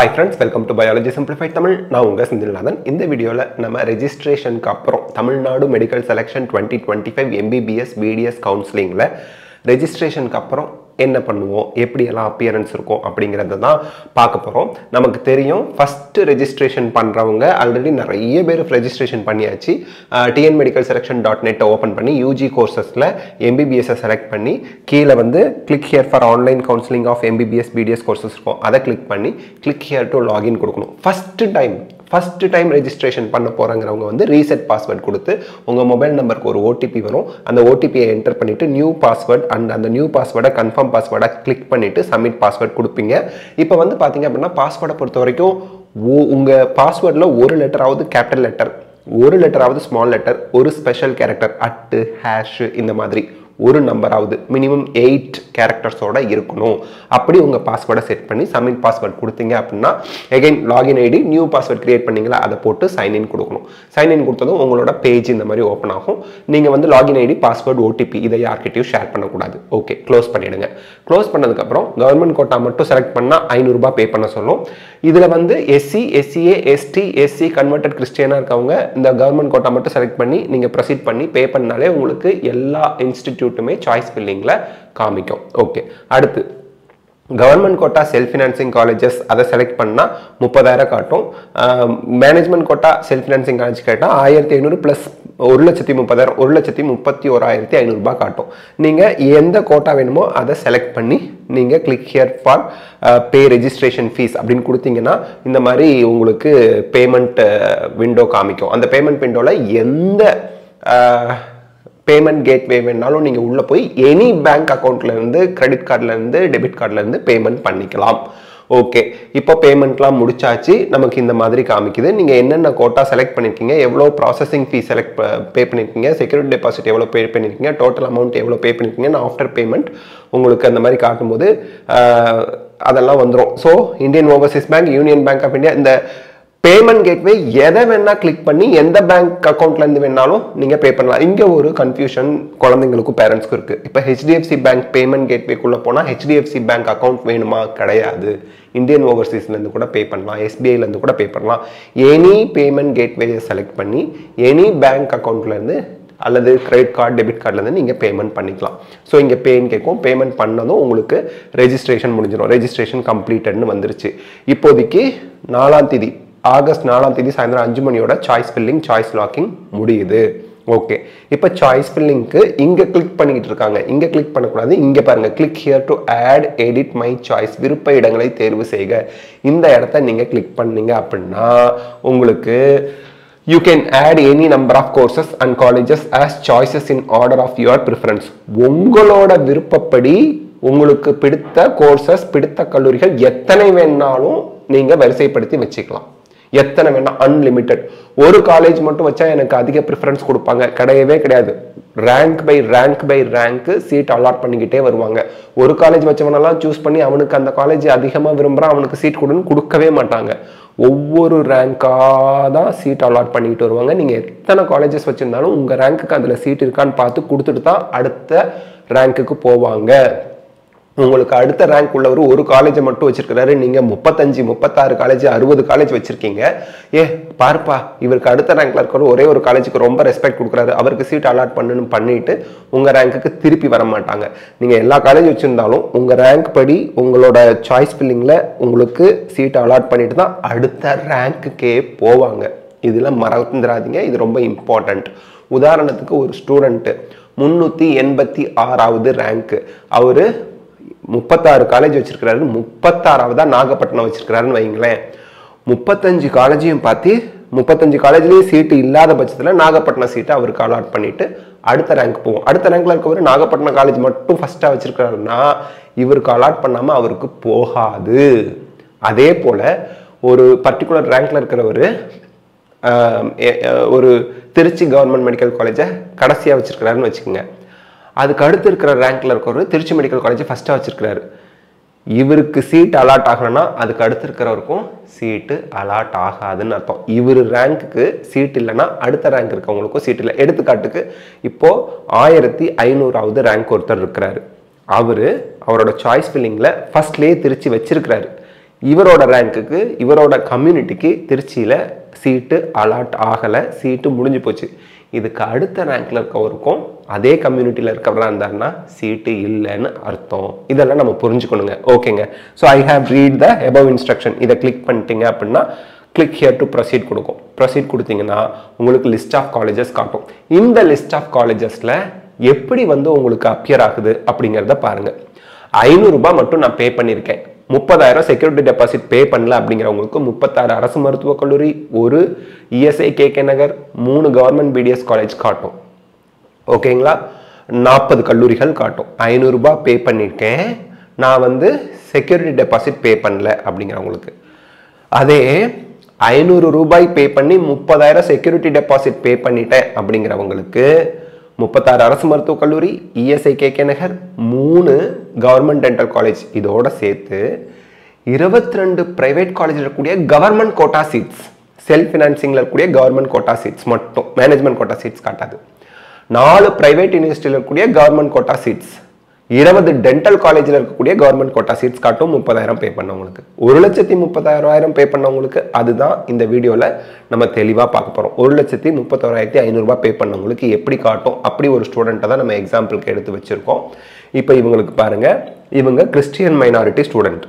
Hi friends, welcome to Biology Simplified Tamil. நான் உங்க செந்தில்நாதன். இந்த வீடியோல நம்ம ரெஜிஸ்ட்ரேஷனுக்கு அப்புறம் Tamil Nadu medical selection 2025 MBBS BDS கவுன்சிலிங்ல ரெஜிஸ்ட்ரேஷனுக்கு அப்புறம் என்ன பண்ணுவோம், எப்படி எல்லாம் அப்பியரன்ஸ் இருக்கும் அப்படிங்கறத தான் பார்க்க போறோம். நமக்கு தெரியும் ஃபர்ஸ்ட் ரெஜிஸ்ட்ரேஷன் பண்றவங்க ஆல்ரெடி நிறைய பேர் ரெஜிஸ்ட்ரேஷன் பண்ணியாச்சு. tnmedicalselection.net ஓபன் பண்ணி UG கோர்சஸ்ல MBBS செலக்ட் பண்ணி கீழ வந்து click here for online counselling of MBBS BDS courses இருக்கும். அதை கிளிக் பண்ணி கிளிக் ஹியர் டு லாகின் கொடுக்கணும். ஃபர்ஸ்ட் டைம் ரெஜிஸ்ட்ரேஷன் பண்ண போறவங்க வந்து ரீசெட் பாஸ்வேர்ட் கொடுத்து உங்க மொபைல் நம்பருக்கு ஒரு OTP வரும். அந்த OTP-யை என்டர் பண்ணிட்டு நியூ பாஸ்வேர்ட் அண்ட் அந்த நியூ பாஸ்வேர்டை கன்ஃபார்ம் பாஸ்வேர்டை கிளிக் பண்ணிட்டு சப்மிட் பாஸ்வேர்ட் கொடுப்பீங்க. இப்போ வந்து பாத்தீங்க அப்படின்னா பாஸ்வேர்டை பொறுத்த வரைக்கும் உங்க பாஸ்வேர்ட்ல ஒரு லெட்டராவது கேபிட்டல் லெட்டர், ஒரு லெட்டராவது ஸ்மால் லெட்டர், ஒரு ஸ்பெஷல் கேரக்டர் அட் ஹேஷ் இந்த மாதிரி ஒரு நம்பராவது மினிமம் 8 கேரக்டர்ஸோட இருக்கணும். அப்படி உங்க பாஸ்வேர்டை செட் பண்ணி சப்மிட் பாஸ்வேர்ட் கொடுத்தீங்க அப்படின்னா again login ID new password create பண்ணீங்களா அதை போட்டு சைன்இன் கொடுக்கணும். சைன்இன் கொடுத்ததும் உங்களோட பேஜ் இந்த மாதிரி ஓப்பன் ஆகும். நீங்க வந்து லாகின் ஐடி பாஸ்வேர்ட் OTP இதை யார்கிட்டயும் ஷேர் பண்ணக்கூடாது. ஓகே, க்ளோஸ் பண்ணிடுங்க. க்ளோஸ் பண்ணதுக்கு அப்புறம் கவர்மெண்ட் கோட்டா மட்டும் செலக்ட் பண்ணா 500 ரூபாய் பே பண்ண சொல்லும். இதுல வந்து SC SCA ST SC converted கிறிஸ்டியனா இருக்கவங்க இந்த கவர்மெண்ட் கோட்டா மட்டும் செலக்ட் பண்ணி நீங்க ப்ரொசீட் பண்ணி பே பண்ணாலே உங்களுக்கு எல்லா இன்ஸ்டிடியூட்டுமே சாய்ஸ் ஃபில்லிங்ல காமிக்கும். ஓகே, அடுத்து government quota self financing colleges அதை செலக்ட் பண்ணா 30,000 காட்டும். Management quota self financing college கேட்டா 1500 பிளஸ் 1,30,000 1,31,500 ரூபாய் காட்டும். நீங்க எந்த கோட்டா வேணுமோ அதை செலக்ட் பண்ணி நீங்க click here for pay registration fees அப்படின்னு கொடுத்தீங்கன்னா இந்த மாதிரி உங்களுக்கு பேமெண்ட் விண்டோ காமிக்கும். அந்த பேமெண்ட் விண்டோல எந்த பேமெண்ட் கேட்வே வேணாலும் நீங்க உள்ள போய் எனி பேங்க் அக்கௌண்ட்ல இருந்து கிரெடிட் கார்டுல இருந்து டெபிட் கார்டுல இருந்து பேமெண்ட் பண்ணிக்கலாம். ஓகே, இப்போ பேமெண்ட்லாம் முடிச்சாச்சு. நமக்கு இந்த மாதிரி காமிக்குது. நீங்க என்னென்ன கோட்டா செலக்ட் பண்ணிருக்கீங்க, எவ்வளோ ப்ராசஸிங் ஃபீஸ் பே பண்ணிருக்கீங்க, செக்யூரிட்டி டெபாசிட் எவ்வளோ பே பண்ணிருக்கீங்க, டோட்டல் அமௌண்ட் எவ்வளோ பே பண்ணிருக்கீங்க, ஆஃப்டர் பேமெண்ட் உங்களுக்கு அந்த மாதிரி காட்டும்போது அதெல்லாம் வந்துடும். So Indian Overseas Bank, Union Bank of India, இந்த பேமெண்ட் கேட்வே எதை வேணா கிளிக் பண்ணி எந்த பேங்க் அக்கௌண்ட்ல இருந்து வேணாலும் நீங்க பே பண்ணலாம். இங்க ஒரு கன்ஃபியூஷன் குழந்தைங்களுக்கும் பேரண்ட்ஸ்க்கும் இருக்கு. இப்போ HDFC பேங்க் பேமெண்ட் கேட்வேக்குள்ள போனா HDFC பேங்க் அக்கௌண்ட் வேணுமா? கிடையாது. இந்தியன் ஓவர்சீஸ்ல இருந்து கூட பே பண்ணலாம், SBIல இருந்து கூட பே பண்ணலாம். எனி பேமெண்ட் கேட்வேயை செலக்ட் பண்ணி எனி பேங்க் அக்கௌண்ட்ல இருந்து அல்லது கிரெடிட் கார்டு டெபிட் கார்டுல இருந்து நீங்க பேமெண்ட் பண்ணிக்கலாம். ஸோ இங்க பேன்னு கேட்கும். பேமெண்ட் பண்ணதும் உங்களுக்கு ரெஜிஸ்ட்ரேஷன் முடிஞ்சிடும். ரெஜிஸ்ட்ரேஷன் கம்ப்ளீட்டட்னு வந்துருச்சு. இப்போதைக்கு 4ஆம் தேதி ஆகஸ்ட் 4ஆம் தேதி சாயந்தரம் 5 மணியோட சாய்ஸ் ஃபில்லிங் சாய்ஸ் லாக்கிங் முடியுது. ஓகே, இப்போ சாய்ஸ் ஃபில்லிங்க்கு இங்க கிளிக் பண்ணிட்டு இருக்காங்க. இங்க கிளிக் பண்ணக்கூடாது. இங்க பாருங்க, click here to add edit my choice, விருப்ப இடங்களை தேர்வு செய்க. இந்த இடத்த நீங்க கிளிக் பண்ணீங்க அப்படின்னா உங்களுக்கு you can add any number of courses and colleges as choices in order of your preference. உங்களோட விருப்பப்படி உங்களுக்கு பிடித்த கோர்சஸ், பிடித்த கல்லூரிகள் எத்தனை வேணாலும் நீங்க வரிசைப்படுத்தி வச்சுக்கலாம். எத்தனை வேணா, அன்லிமிட்டெட். ஒரு காலேஜ் மட்டும் வச்சா எனக்கு அதிக ப்ரிஃபரன்ஸ் கொடுப்பாங்க, கிடையவே கிடையாது. Rank by rank seat allot பண்ணிக்கிட்டே வருவாங்க. ஒரு காலேஜ் வச்சவனெல்லாம் சூஸ் பண்ணி அவனுக்கு அந்த காலேஜ் அதிகமா விரும்புறான் அவனுக்கு சீட் கொடுக்கவே மாட்டாங்க. ஒவ்வொரு ரேங்காக தான் சீட் அலாட் பண்ணிக்கிட்டு வருவாங்க. நீங்க எத்தனை காலேஜஸ் வச்சிருந்தாலும் உங்க ரேங்க்குக்கு அதுல சீட் இருக்கான்னு பார்த்து கொடுத்துட்டு தான் அடுத்த ரேங்க்குக்கு போவாங்க. உங்களுக்கு அடுத்த ரேங்க் உள்ளவர் ஒரு காலேஜை மட்டும் வச்சிருக்கிறாரு, நீங்க 35 36 காலேஜ் 60 காலேஜ் வச்சிருக்கீங்க. பாருப்பா, இவருக்கு அடுத்த ரேங்க்ல இருக்கிற ஒரே ஒரு காலேஜுக்கு ரொம்ப ரெஸ்பெக்ட் கொடுக்குறாரு, அவருக்கு சீட் அலாட் பண்ணிட்டு உங்க ரேங்க்குக்கு திருப்பி வர மாட்டாங்க. நீங்க எல்லா காலேஜ் வச்சிருந்தாலும் உங்க ரேங்க் படி உங்களோட சாய்ஸ் ஃபில்லிங்ல உங்களுக்கு சீட் அலாட் பண்ணிட்டு தான் அடுத்த ரேங்க்குக்கே போவாங்க. இதுல மறந்துடாதீங்க, இது ரொம்ப இம்பார்ட்டன்ட். உதாரணத்துக்கு ஒரு ஸ்டூடெண்ட் 386வது ரேங்க், அவரு 36 காலேஜ் வச்சிருக்கிறாரு, 36ஆவதா நாகப்பட்டினம் வச்சிருக்கிறாருன்னு வைங்களேன். 35 காலேஜையும் பார்த்து 35 காலேஜ்லயும் சீட்டு இல்லாத பட்சத்துல நாகப்பட்டினம் சீட்டை அவருக்கு அலாட் பண்ணிட்டு அடுத்த ரேங்க் போவோம். அடுத்த ரேங்க்ல இருக்கவர் நாகப்பட்டினம் காலேஜ் மட்டும் ஃபர்ஸ்டா வச்சிருக்கிறாருன்னா இவருக்கு அலாட் பண்ணாம அவருக்கு போகாது. அதே போல ஒரு பர்டிகுலர் ரேங்க்ல இருக்கிறவரு ஒரு திருச்சி கவர்மெண்ட் மெடிக்கல் காலேஜை கடைசியா வச்சிருக்கிறாருன்னு வச்சுக்கோங்க. அதுக்கு அடுத்து இருக்கிற ரேங்க்ல இருக்கிறவர் திருச்சி மெடிக்கல் காலேஜ் ஃபர்ஸ்டா வச்சிருக்கிறாரு. இவருக்கு சீட் அலாட் ஆகணும்னா அதுக்கு அடுத்து இருக்கிறவருக்கும் சீட்டு அலாட் ஆகாதுன்னு அர்த்தம். இவர் ரேங்க்குக்கு சீட் இல்லைன்னா அடுத்த ரேங்க் இருக்கவங்களுக்கும் சீட் இல்லை. எடுத்துக்காட்டுக்கு இப்போ 1500வது ரேங்க் ஒருத்தர் இருக்கிறாரு. அவரோட சாய்ஸ் ஃபில்லிங்ல ஃபர்ஸ்ட்லேயே திருச்சி வச்சிருக்கிறாரு. இவரோட ரேங்க்குக்கு இவரோட கம்யூனிட்டிக்கு திருச்சியில் சீட்டு அலாட் ஆகலை, சீட்டு முடிஞ்சு போச்சு. இதுக்கு அடுத்த ரேங்க்ல இருக்கவருக்கும் அதே கம்யூனிட்டியில் இருக்கிறவரா இருந்தாருன்னா சீட்டு இல்லைன்னு அர்த்தம். இதெல்லாம் நம்ம புரிஞ்சுக்கணுங்க. ஓகேங்க. So I have read the above instruction. இதை கிளிக் பண்ணிட்டீங்க அப்படின்னா கிளிக் ஹியர் டு ப்ரொசீட் கொடுக்கும். ப்ரொசீட் கொடுத்தீங்கன்னா உங்களுக்கு லிஸ்ட் ஆஃப் காலேஜஸ் காட்டும். இந்த லிஸ்ட் ஆஃப் காலேஜஸில் எப்படி உங்களுக்கு அப்பியர் ஆகுது அப்படிங்கிறத பாருங்க. 500 ரூபாய் மட்டும் நான் பே பண்ணியிருக்கேன். 30,000 செக்யூரிட்டி டெபாசிட் பே பண்ணல அப்படிங்கிறவங்களுக்கு 36 அரசு மருத்துவக் கல்லூரி, ஒரு இஎஸ்ஐ கேகே நகர், 3 கவர்மெண்ட் பிடிஎஸ் காலேஜ் காட்டும். ஓகேங்களா? 40 கல்லூரிகள் காட்டும். 500 ரூபாய் பே பண்ணியிருக்கேன், நான் செக்யூரிட்டி டெபாசிட் பே பண்ணல அப்படிங்கிறவங்களுக்கு. அதே 500 ரூபாய் பே பண்ணி 30,000 செக்யூரிட்டி டெபாசிட் பே பண்ணிட்டேன் அப்படிங்கிறவங்களுக்கு 36 அரசு மருத்துவக் கல்லூரி, இஎஸ்ஐ கேகே நகர், 3 கவர்மெண்ட் டென்டல் காலேஜ், இதோட சேர்த்து 22 பிரைவேட் காலேஜில் இருக்கக்கூடிய கவர்மெண்ட் கோட்டா சீட்ஸ், செல்ஃப் ஃபினான்சிங்கில் இருக்கக்கூடிய கவர்மெண்ட் கோட்டா சீட்ஸ் மட்டும், மேனேஜ்மெண்ட் கோட்டா சீட்ஸ் காட்டாது. 4 பிரைவேட் யூனிவர்சிட்டியில் இருக்கக்கூடிய கவர்மெண்ட் கோட்டா சீட்ஸ், 20 டென்டல் காலேஜில் இருக்கக்கூடிய கவர்மெண்ட் கோட்டா சீட்ஸ் காட்டும். 30,000 பே பண்ணவங்களுக்கு, 1,30,000 பே பண்ணவங்களுக்கு. அதுதான் இந்த வீடியோவில் நம்ம தெளிவாக பார்க்க போகிறோம். 1,31,500 ரூபாய் பே பண்ணவங்களுக்கு எப்படி காட்டும், அப்படி ஒரு ஸ்டூடெண்ட்டை தான் நம்ம எக்ஸாம்பிளுக்கு எடுத்து வச்சிருக்கோம். இப்போ இவங்களுக்கு பாருங்க, இவங்க Christian minority student.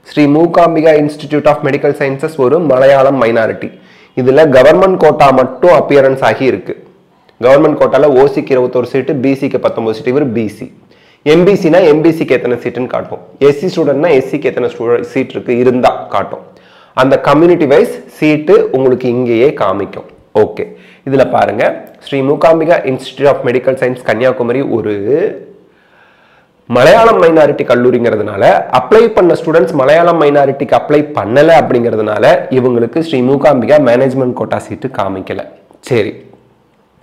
Sri Mookambika Institute of Medical Sciences ஒரு மலையாளம் மைனாரிட்டி. இதில் கவர்மெண்ட் கோட்டா மட்டும் அப்பியரன்ஸ் ஆகி இருக்கு. கவர்மெண்ட் கோட்டாவில் ஓசிக்கு 21 சீட்டு, பிசிக்கு 19 சீட்டு. இவர் பிசி. எம்பிசினா எம்பிசிக்கு எத்தனை சீட்டுன்னு காட்டும். எஸ்சி ஸ்டூடெண்ட்னா எஸ்சிக்கு எத்தனை சீட் இருக்கு இருந்தா காட்டும். அந்த கம்யூனிட்டி வைஸ் சீட்டு உங்களுக்கு இங்கேயே காமிக்கும். ஓகே, இதுல பாருங்க, Sri Mookambika Institute of Medical Science Kanyakumari ஒரு மலையாளம் மைனாரிட்டி கல்லூரிங்கிறதுனால அப்ளை பண்ண ஸ்டூடெண்ட்ஸ் மலையாளம் மைனாரிட்டிக்கு அப்ளை பண்ணல அப்படிங்கிறதுனால இவங்களுக்கு Sri Mookambika management quota seat காமிக்கல. சரி,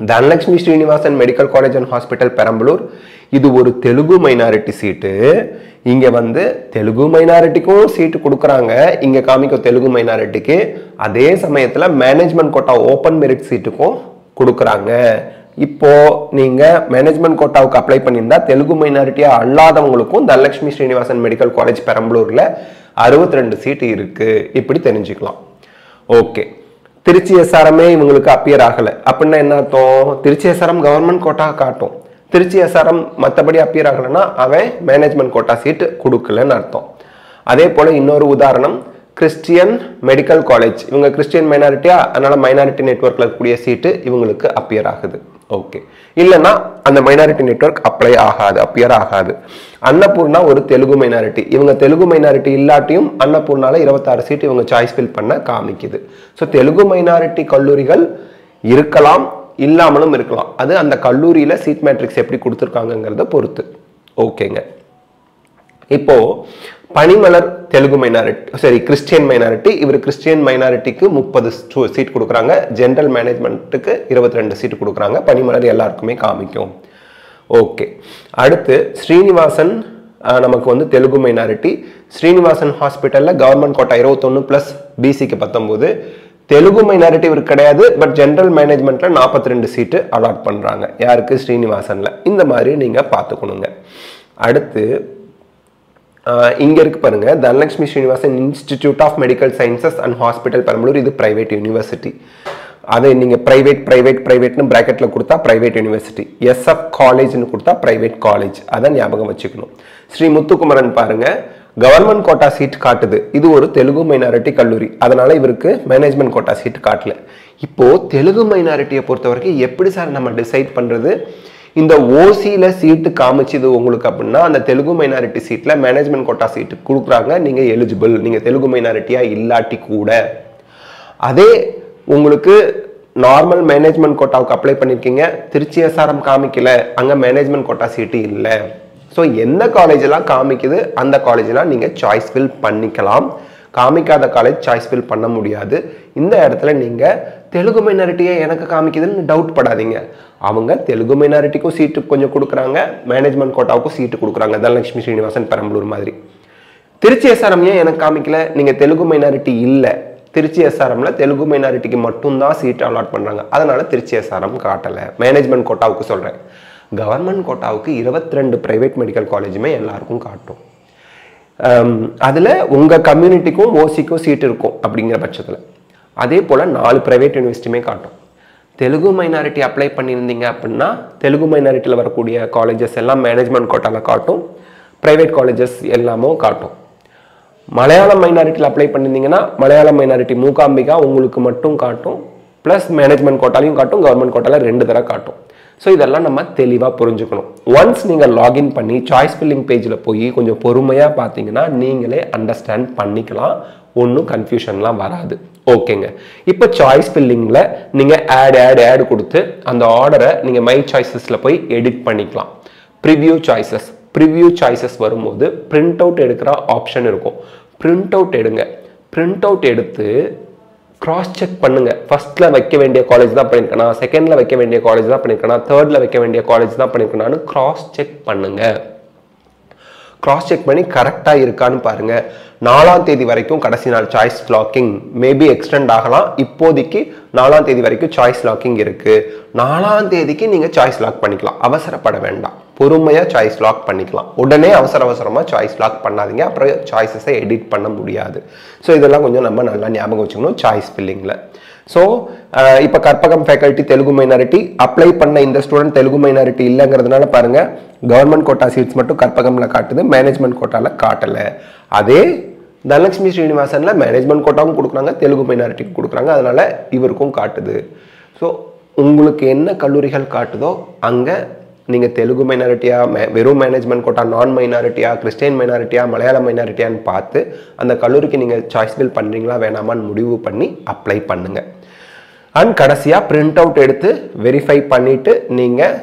Dhanalakshmi Srinivasan Medical College and Hospital Perambalur, இது ஒரு தெலுங்கு மைனாரிட்டி சீட்டு. இங்க தெலுங்கு மைனாரிட்டிக்கும் சீட்டு கொடுக்குறாங்க, இங்க காமிக்கும் தெலுங்கு மைனாரிட்டிக்கு. அதே சமயத்துல மேனேஜ்மெண்ட் கோட்டா ஓப்பன் மெரிட் சீட்டுக்கும் கொடுக்குறாங்க. இப்போ நீங்க மேனேஜ்மெண்ட் கோட்டாவுக்கு அப்ளை பண்ணியிருந்தா தெலுங்கு மைனாரிட்டியா அல்லாதவங்களுக்கும் தனலட்சுமி ஸ்ரீனிவாசன் மெடிக்கல் காலேஜ் பெரம்பலூர்ல 62 சீட்டு இருக்கு. இப்படி தெரிஞ்சுக்கலாம். ஓகே, திருச்சி எஸ்ஆர்எம்ஏ இவங்களுக்கு அப்பியர் ஆகலை அப்படின்னா என்ன அர்த்தம்? திருச்சி எஸ்ஆர்எம் கவர்மெண்ட் கோட்டா காட்டும். திருச்சி எஸ்ஆர்எம் மற்றபடி அப்பியர் ஆகலைன்னா அவன் மேனேஜ்மெண்ட் கோட்டா சீட்டு கொடுக்கலன்னு அர்த்தம். அதே போல இன்னொரு உதாரணம், கிறிஸ்டியன் மெடிக்கல் காலேஜ், இவங்க கிறிஸ்டியன் மைனாரிட்டியா, அதனால மைனாரிட்டி நெட்வொர்க்ல இருக்கக்கூடிய சீட்டு இவங்களுக்கு அப்பியர் ஆகுது. ஓகே, இல்லைன்னா அந்த மைனாரிட்டி நெட்வொர்க் அப்பியர் ஆகாது. அன்னபூர்ணா ஒரு தெலுங்கு மைனாரிட்டி, இவங்க தெலுங்கு மைனாரிட்டி இல்லாட்டியும் அன்னபூர்ணால 26 சீட்டு இவங்க சாய்ஸ் ஃபில் பண்ண காமிக்குது. ஸோ தெலுங்கு மைனாரிட்டி கல்லூரிகள் இருக்கலாம், இல்லாமலும் இருக்கலாம். அது அந்த கல்லூரியில சீட் மேட்ரிக்ஸ் எப்படி கொடுத்துருக்காங்கிறத பொறுத்து. ஓகேங்க, இப்போ பனிமலர் தெலுங்கு மைனாரிட்டி, சரி கிறிஸ்டியன் மைனாரிட்டி, இவர் கிறிஸ்டியன் மைனாரிட்டிக்கு 30 சீட் கொடுக்குறாங்க, ஜென்ரல் மேனேஜ்மெண்ட்டுக்கு 22 சீட் கொடுக்குறாங்க. பனிமலர் எல்லாருக்குமே காமிக்கும். ஓகே, அடுத்து ஸ்ரீனிவாசன் நமக்கு தெலுங்கு மைனாரிட்டி. ஸ்ரீனிவாசன் ஹாஸ்பிட்டல்ல கவர்மெண்ட் கோட்டா 21 பிளஸ் பிசிக்கு 19. தெலுங்கு மைனாரிட்டி இவர் கிடையாது, பட் ஜென்ரல் மேனேஜ்மெண்ட்ல 42 சீட்டு அலாட் பண்றாங்க. யாருக்கு? ஸ்ரீனிவாசன்ல. இந்த மாதிரி நீங்க பார்த்துக்கணுங்க. அடுத்து இங்க இருக்கு பாருங்க, Dhanalakshmi Srinivasan Institute of Medical Sciences and Hospital Perambalur, இது பிரைவேட் யூனிவர்சிட்டி. அதை நீங்க பிரைவேட்னு பிராக்கெட்ல கொடுத்தா பிரைவேட் யூனிவர்சிட்டி, எஸ்எஃப் காலேஜ்னு கொடுத்தா பிரைவேட் காலேஜ். அதை ஞாபகம் வச்சுக்கணும். ஸ்ரீ முத்துக்குமரன் பாருங்க, கவர்மெண்ட் கோட்டா சீட் காட்டுது, இது ஒரு தெலுங்கு மைனாரிட்டி கல்லூரி, அதனால இவருக்கு மேனேஜ்மெண்ட் கோட்டா சீட் காட்டல. இப்போ தெலுங்கு மைனாரிட்டியை பொறுத்த வரைக்கும் எப்படி சார் நம்ம டிசைட் பண்றது? இந்த ஓசியில சீட்டு காமிச்சது உங்களுக்கு அப்படின்னா அந்த தெலுங்கு மைனாரிட்டி சீட்ல மேனேஜ்மெண்ட் கோட்டா சீட்டு கொடுக்குறாங்க, நீங்க எலிஜிபிள், நீங்க தெலுங்கு மைனாரிட்டியா இல்லாட்டி கூட. அதே உங்களுக்கு நார்மல் மேனேஜ்மெண்ட் கோட்டாவுக்கு அப்ளை பண்ணிருக்கீங்க, திருச்சி எஸ்ஆர்எம் காமிக்கல, அங்க மேனேஜ்மெண்ட் கோட்டா சீட்டு இல்லை. ஸோ எந்த காலேஜ் எல்லாம் காமிக்குது அந்த காலேஜ் எல்லாம் நீங்க சாய்ஸ் ஃபில் பண்ணிக்கலாம். காமிக்காத காலேஜ் சாய்ஸ் ஃபில் பண்ண முடியாது. இந்த இடத்துல நீங்க தெலுங்கு மைனாரிட்டியை எனக்கு காமிக்குதுன்னு டவுட் படாதீங்க. அவங்க தெலுங்கு மைனாரிட்டிக்கும் சீட்டு கொஞ்சம் கொடுக்குறாங்க, மேனேஜ்மெண்ட் கோட்டாவுக்கும் சீட்டு கொடுக்குறாங்க, தனலட்சுமி ஸ்ரீனிவாசன் பெரம்பலூர் மாதிரி. திருச்சி எஸ்ஆர்எம் ஏன் எனக்கு காமிக்கல? நீங்க தெலுங்கு மைனாரிட்டி இல்லை, திருச்சி எஸ்ஆர்எம்ல தெலுங்கு மைனாரிட்டிக்கு மட்டும்தான் சீட் அலாட் பண்றாங்க, அதனால திருச்சி எஸ்ஆர்எம் காட்டல. மேனேஜ்மெண்ட் கோட்டாவுக்கு சொல்றேன். கவர்மெண்ட் கோட்டாவுக்கு 22 பிரைவேட் மெடிக்கல் காலேஜுமே எல்லாருக்கும் காட்டும். அதில் உங்கள் கம்யூனிட்டிக்கும் ஓசிக்கும் சீட் இருக்கும் அப்படிங்கிற பட்சத்தில். அதே போல் 4 ப்ரைவேட் யூனிவர்சிட்டியுமே காட்டும். தெலுங்கு மைனாரிட்டி அப்ளை பண்ணியிருந்தீங்க அப்படின்னா தெலுங்கு மைனாரிட்டியில் வரக்கூடிய காலேஜஸ் எல்லாம் மேனேஜ்மெண்ட் கோட்டாவில் காட்டும், ப்ரைவேட் காலேஜஸ் எல்லாமும் காட்டும். மலையாளம் மைனாரிட்டியில் அப்ளை பண்ணியிருந்தீங்கன்னா மலையாளம் மைனாரிட்டி மூகாம்பிகா உங்களுக்கு மட்டும் காட்டும், ப்ளஸ் மேனேஜ்மெண்ட் கோட்டாலையும் காட்டும், கவர்மெண்ட் கோட்டாவில் 2 தடவை காட்டும். ஸோ இதெல்லாம் நம்ம தெளிவாக புரிஞ்சுக்கணும். ஒன்ஸ் நீங்கள் லாகின் பண்ணி சாய்ஸ் ஃபில்லிங் பேஜில் போய் கொஞ்சம் பொறுமையாக பார்த்தீங்கன்னா நீங்களே அண்டர்ஸ்டாண்ட் பண்ணிக்கலாம், ஒன்றும் கன்ஃபியூஷன்லாம் வராது. ஓகேங்க. இப்போ சாய்ஸ் ஃபில்லிங்கில் நீங்கள் ஆட் கொடுத்து அந்த ஆர்டரை நீங்கள் மை சாய்ஸஸில் போய் எடிட் பண்ணிக்கலாம். ப்ரிவ்யூ சாய்ஸஸ் வரும்போது பிரிண்ட் அவுட் எடுக்கிற ஆப்ஷன் இருக்கும். பிரிண்ட் அவுட் எடுங்க. பிரிண்ட் அவுட் எடுத்து கிராஸ் செக் பண்ணுங்க. ஃபர்ஸ்ட்ல வைக்க வேண்டிய காலேஜ் தான் பண்ணிருக்கேனா, செகண்ட்ல வைக்க வேண்டிய காலேஜ் தான் பண்ணிருக்கேனா, தேர்ட்ல வைக்க வேண்டிய காலேஜ் தான் பண்ணிருக்கேனான்னு கிராஸ் செக் பண்ணுங்க. கிராஸ் செக் பண்ணி கரெக்டாக இருக்கான்னு பாருங்க. 4ஆம் தேதி வரைக்கும் கடைசி நாள் சாய்ஸ் லாக்கிங், மேபி எக்ஸ்டெண்ட் ஆகலாம். இப்போதைக்கு 4ஆம் தேதி வரைக்கும் சாய்ஸ் லாக்கிங் இருக்கு. 4ஆம் தேதிக்கு நீங்க சாய்ஸ் லாக் பண்ணிக்கலாம், அவசரப்பட வேண்டாம், பொறுமையா சாய்ஸ் லாக் பண்ணிக்கலாம். உடனே அவசரமா சாய்ஸ் லாக் பண்ணாதீங்க, அப்புறம் சாய்ஸஸை எடிட் பண்ண முடியாது. ஸோ இதெல்லாம் கொஞ்சம் நம்ம நல்லா ஞாபகம் வச்சுக்கணும் சாய்ஸ் ஃபில்லிங்ல. ஸோ இப்போ Karpagam faculty Telugu minority apply பண்ண இந்த ஸ்டூடெண்ட் தெலுங்கு மைனாரிட்டி இல்லைங்கிறதுனால பாருங்க கவர்மெண்ட் கோட்டா சீட்ஸ் மட்டும் கற்பகம்ல காட்டுது, மேனேஜ்மெண்ட் கோட்டால காட்டல. அதே தனலட்சுமி ஸ்ரீனிவாசன்ல மேனேஜ்மெண்ட் கோட்டாவும் கொடுக்குறாங்க, தெலுங்கு மைனாரிட்டிக்கு கொடுக்குறாங்க, அதனால இவருக்கும் காட்டுது. ஸோ உங்களுக்கு என்ன கல்லூரிகள் காட்டுதோ அங்கே நீங்கள் தெலுங்கு மைனாரிட்டியா, வெறும் மேனேஜ்மெண்ட் கோட்டா, நான் மைனாரிட்டியா, கிறிஸ்டியன் மைனாரிட்டியா, மலையாள மைனாரிட்டியான்னு பார்த்து அந்த கல்லூரிக்கு நீங்கள் சாய்ஸ் ஃபில் பண்ணுறீங்களா வேணாமான்னு முடிவு பண்ணி அப்ளை பண்ணுங்க. அண்ட் கடைசியாக பிரிண்ட் அவுட் எடுத்து வெரிஃபை பண்ணிவிட்டு நீங்கள்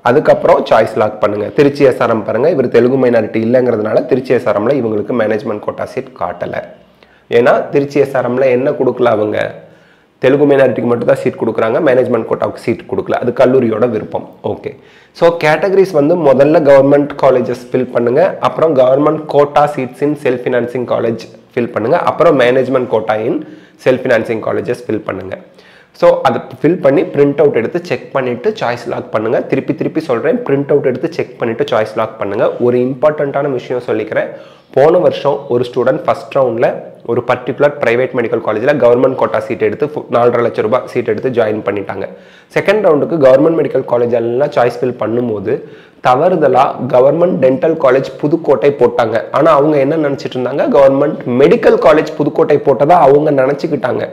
அதுக்கப்புறம் சாய்ஸ் லாக் பண்ணுங்க. திருச்சி எஸ்ஆர்எம் பாருங்க, இவர் தெலுங்கு மைனாரிட்டி இல்லைங்கிறதுனால திருச்சி எஸ்ஆர்எம்ல இவங்களுக்கு மேனேஜ்மெண்ட் கோட்டா சீட் காட்டலை. ஏன்னா திருச்சி எஸ்ஆர்எம்ல என்ன கொடுக்கல, அவங்க தெலுங்கு மைனாரிட்டிக்கு மட்டும் தான் சீட் கொடுக்குறாங்க, மேனேஜ்மெண்ட் கோட்டாவுக்கு சீட் கொடுக்கல, அது கல்லூரியோட விருப்பம். ஓகே. ஸோ கேட்டகரிஸ் வந்து முதல்ல கவர்மெண்ட் காலேஜஸ் ஃபில் பண்ணுங்க, அப்புறம் government quota seats in self financing college fill பண்ணுங்க, அப்புறம் management quota in self financing colleges fill பண்ணுங்க. ஸோ அதை ஃபில் பண்ணி பிரிண்ட் அவுட் எடுத்து செக் பண்ணிவிட்டு சாய்ஸ் லாக் பண்ணுங்கள். திருப்பி சொல்கிறேன், பிரிண்ட் அவுட் எடுத்து செக் பண்ணிவிட்டு சாய்ஸ் லாக் பண்ணுங்கள். ஒரு இம்பார்ட்டண்ட்டான விஷயம் சொல்லிக்கிறேன். போன வருஷம் ஒரு ஸ்டூடெண்ட் ஃபஸ்ட் ரவுண்டில் ஒரு பர்டிகுலர் ப்ரைவேட் மெடிக்கல் காலேஜில் கவர்மெண்ட் கோட்டா சீட் எடுத்து 4.5 லட்சம் ரூபாய் சீட் எடுத்து ஜாயின் பண்ணிட்டாங்க. செகண்ட் ரவுண்டுக்கு கவர்மெண்ட் மெடிக்கல் காலேஜ் எல்லாம் சாய்ஸ் ஃபில் பண்ணும்போது தவறுதலாக கவர்மெண்ட் டென்டல் காலேஜ் புதுக்கோட்டை போட்டாங்க. ஆனால் அவங்க என்ன நினச்சிட்டு இருந்தாங்க, கவர்மெண்ட் மெடிக்கல் காலேஜ் புதுக்கோட்டை போட்டதா அவங்க நினச்சிக்கிட்டாங்க.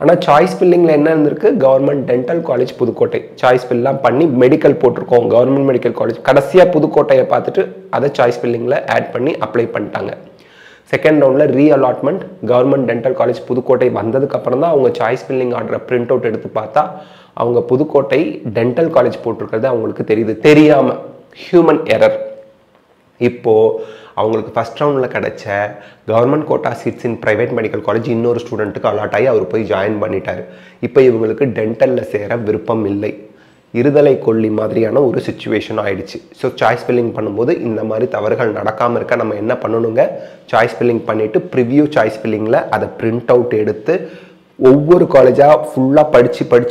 ஆனால் சாய்ஸ் ஃபில்லிங்கில் என்ன இருந்திருக்கு, government dental college Pudukkottai choice ஃபில்லாம் பண்ணி மெடிக்கல் போட்டிருக்கோம், கவர்மெண்ட் மெடிக்கல் காலேஜ். கடைசியாக புதுக்கோட்டையை பார்த்துட்டு அதை சாய்ஸ் ஃபில்லிங்கில் ஆட் பண்ணி அப்ளை பண்ணிட்டாங்க. செகண்ட் ரவுண்டில் reallotment government dental college Pudukkottai வந்ததுக்கப்புறம் தான் அவங்க சாய்ஸ் ஃபில்லிங் ஆர்டரை பிரிண்ட் அவுட் எடுத்து பார்த்தா அவங்க புதுக்கோட்டை டென்டல் காலேஜ் போட்டிருக்கிறது அவங்களுக்கு தெரியுது, தெரியாமல், ஹியூமன் எரர். இப்போது அவங்களுக்கு ஃபஸ்ட் ரவுண்டில் கிடைச்ச government quota seats in private medical college இன்னொரு ஸ்டூடெண்ட்டுக்கு அலாட் ஆகி அவர் போய் ஜாயின் பண்ணிட்டார். இப்போ இவங்களுக்கு டென்டலில் சேர விருப்பம் இல்லை, இருதலை கொல்லி மாதிரியான ஒரு சிச்சுவேஷன் ஆயிடுச்சு. ஸோ சாய்ஸ் ஃபில்லிங் பண்ணும்போது இந்த மாதிரி தவறுகள் நடக்காமல் இருக்க நம்ம என்ன பண்ணணுங்க, சாய்ஸ் ஃபில்லிங் பண்ணிவிட்டு ப்ரிவ்யூ சாய்ஸ் ஃபில்லிங்கில் அதை பிரிண்ட் அவுட் எடுத்து ஒவ்வொரு காலேஜாக ஃபுல்லாக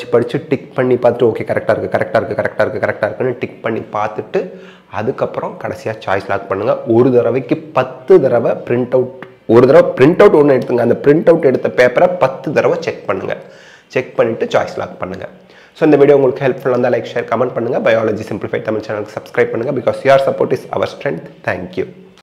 படித்து டிக் பண்ணி பார்த்துட்டு ஓகே கரெக்டாக இருக்குன்னு டிக் பண்ணி பார்த்துட்டு அதுக்கப்புறம் கடைசியாக சாய்ஸ் லாக் பண்ணுங்கள். ஒரு தடவைக்கு 10 தடவை பிரிண்ட் அவுட், ஒரு தடவை பிரிண்ட் அவுட் ஒன்று எடுத்துங்க, அந்த பிரிண்ட் அவுட் எடுத்த பேப்பரை 10 தடவை செக் பண்ணுங்கள். செக் பண்ணிவிட்டு சாய்ஸ் லாக் பண்ணுங்கள். ஸோ இந்த வீடியோ உங்களுக்கு ஹெல்ப்ஃபுல்லாக இருந்தால் லைக் ஷேர் கமெண்ட் பண்ணுங்கள். பயாலஜி சிம்பிளிஃபைட் தமிழ் சேனலுக்கு சப்ஸ்கிரைப் பண்ணுங்கள். Because your support is our strength. Thank you.